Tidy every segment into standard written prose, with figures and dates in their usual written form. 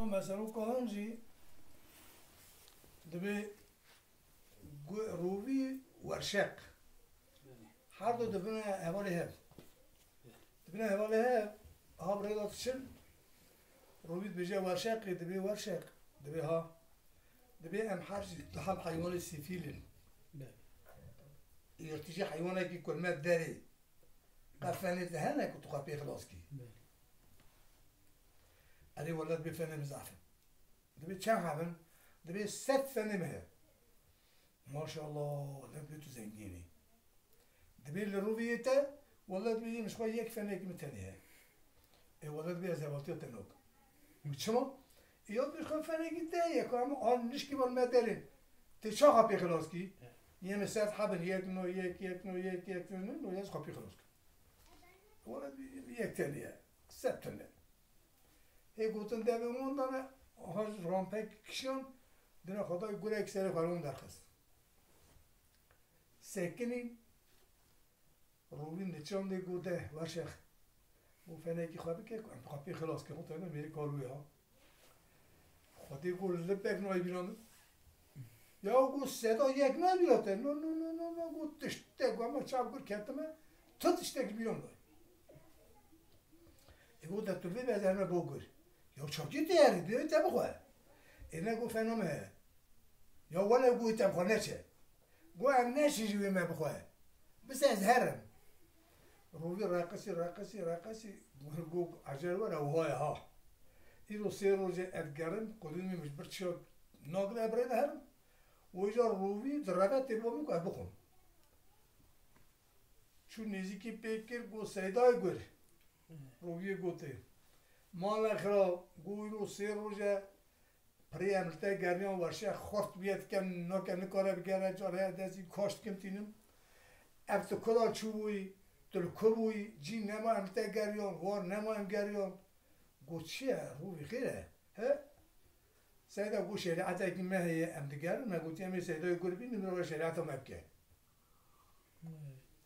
مثلا کهانجی دبی روبی ورشق هر دو دبنا حوالی هب دبنا حوالی هب ها بريدات شل روبي بيجي ورشق دبي ورشق دبي ها دبي ام حرج لحال حيوان السفيل يرتجي حيوانك كل ما داري قفانت هنا كنت قابي خلاصكي علي ولد بفن مزعفن دبي كم حبن دبي 7 سنة مهر ما شاء الله ولد بيتو زنجيني دبي الروبيته ولد بيجي مش خوي يك فنك متنيها ولد بيجي زبالتي تنوك مشما ياد بيخوام فنك ده يكام آن نشكي بالمدرن تشا قابي خلاصكي یه مثل حبن یک نو یز خواهی خلاص کن ولد یک تنیه 7 تنه هی گوتن ده به اون دانه هاش رامپک کشون دنه خدای گوره اکسره خواهی درخست سکنی روبین نچان ده گوده ورشخ گو فنه کی خواهی که خواهی خلاص کن خواهی میری کاروی ها خواهی گو لبک نوی بیرانه یا گو صدا یک نمیاته نه گو تشته گو اما چاب گر کتمه تو تشتک بیرون دای گو در طوله بزرمه بگر یا چاکی دیاری بیایی تا بخواه اینه گو فنومه یا ولی گوی تا بخواه نچه گو هم نشی جوی ما بخواه بس از هرم روی راقصی گو عجل ورا وهای ها ایرو 3 روز ادگرم قدومی مجبر شد ناگل ابرد هرم ویجا روی دربت تبا میکنه بخون چون نزدیکی پیکر گو سیدای گر روی گوته مال اخرا گوی رو 3 روزه پری املته گرمیان ورشه خورت بیاد کم نکن نکاره بگره جاره دستی کاشت کم تینم افت کلا چوبوی دلکوبوی جین نما املته گریان وار نما ام گریان گو چیه روی خیره ها سيدا قو شريعتك ما هي أمدقار ما قلت يا مي سيدا يقول بين من شريعته مكة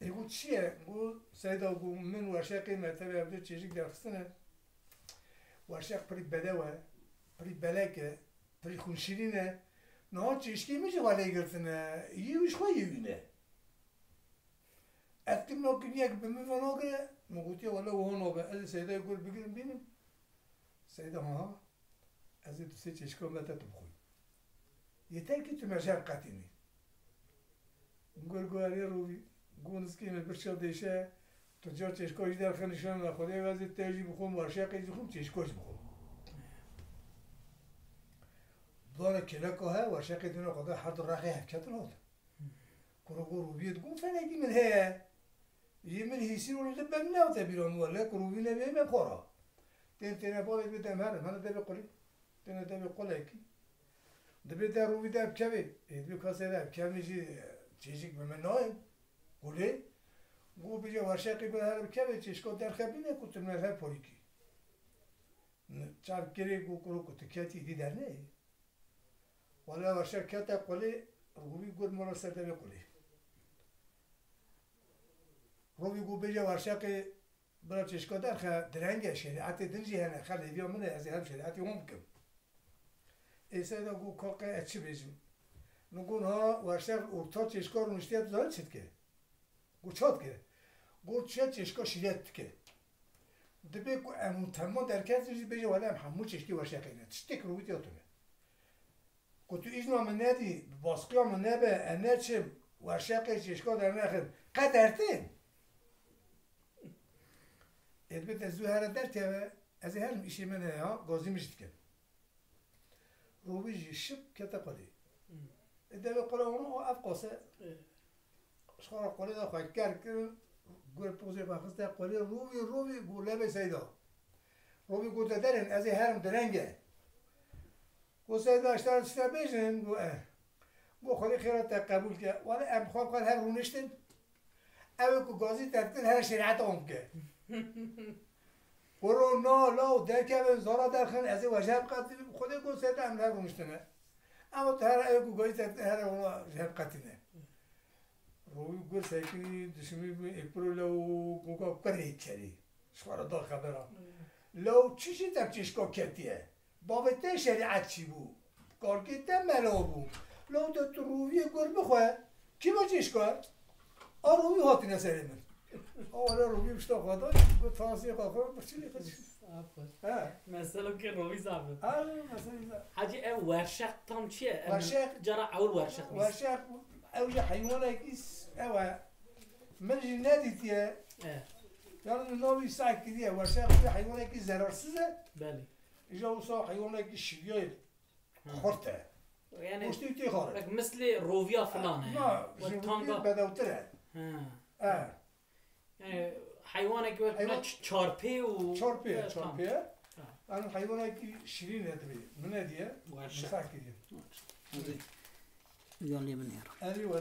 يقول شيء قو سيدا قو من ورشاقي ما تبي أبدو تشيجيك در خصنا ورشاق بري بدوة بري بلاكة بري خونشيرينة نهار تشيشكي مش ولا يقولنا يوش خوي يوينه أكتم نوكن يك بمفنوكه ما قلت يا ولا وهو نوبة هذا سيدا يقول بيقول بينم سيدا ها از این دوستی چشکا مدت بخوی یه ترکی تو مرجع قطینی گرگواری روی گونس که مبرشا دیشه تو جا چشکاش در خنشان نخوده وزی تیجی بخون ورشه قیجی بخون چشکاش بخون داره کلکا ها ورشه قیدونه خدا هر دو رقی حفکت نهاد کرو روبیت گون فنگی من هیا یه من حیسی رو لبن نهاده بیرون ولی کروبی نبیم بخورا تینه باید بیدم هرم هنه ده بقلی تنه ده بقله کی دبی در روی در کبی ایدی کاسه در کبی چیزی به من نای گله گو بیجا ورشقی به هر کبی چیزکو در خبینه کتم نه پولیکی چاب کری گو کرو کت کتی دی در نه ولی ورشق کتا قله روی گل مرا سر ده بقله روی گو بیجا ورشقی برای چیزکو در خ درنگه شریعت دنجی هنه خاله بیا منه از هم شریعتی هم کم ایسا گو کاقه اچی بیجم نگون ها ورشق ارتا چشکا رو نشتیت داره چید که گو چاد که گو چه چشکا شیرت که دبی گو امون تنمان در کسی بیجه ولی همون چشکی ورشق اینه تشتک رو بیتی آتونه گو تو ایجنا من ندی باسقیا من نبه انه چه ورشق چشکا در نخیر قدرتین البته از هر درتیه از هرم ایشی منه ها گازی میشید که روبيجي شب كتقولي إذا بقولوا أنا أفقسه شخار قولي ده خايف كار قول بوزي بخسته قولي روبي قول لا بسيدا روبي قول تدرن أزي هرم درنجة قول سيدا اشتغل بيجن قول خلي خيرات قبول كه ولا أم خاب قال هم رونشتن أو كوزي ترتين هر شريعتهم كه برو لا در که زارا در خن از وجب قطعی خود کو سه تا امر رو مشتنه اما هر ایگو گویی هر وجب قطعینه روی گور سایکی دشمی اپرو لو گوگا کری چری شوارا دار خبره لو چیزی تک چیشکا کتیه بابته شریعت چی بود کارکته ملا بود لو تو روی گربه خواه کی با چیش کار؟ روی هاتی نسره من آره روی بشتا خدا تانسی خواهر بچی مثلا که روی زابط مثلا حاجی ام ورشق تام چیه؟ ورشق جرا اول ورشق ورشق او یه حیوانه کیس اوه من جی ندیدیه يعني نوعي ساعة كذي ورشاق في حيوانات كي زرارسزة بله إجا وصا حيوانات كي شبياي خرطة يعني وش تيجي خارج لك مثل روفيا فلان ما والتانجا بدوترها يعني حيوانك يقول شاربي و شاربي أنا حيوانات كي شيرين هتبي من هذه ورشاق كذي هذه يلا من هنا أيوة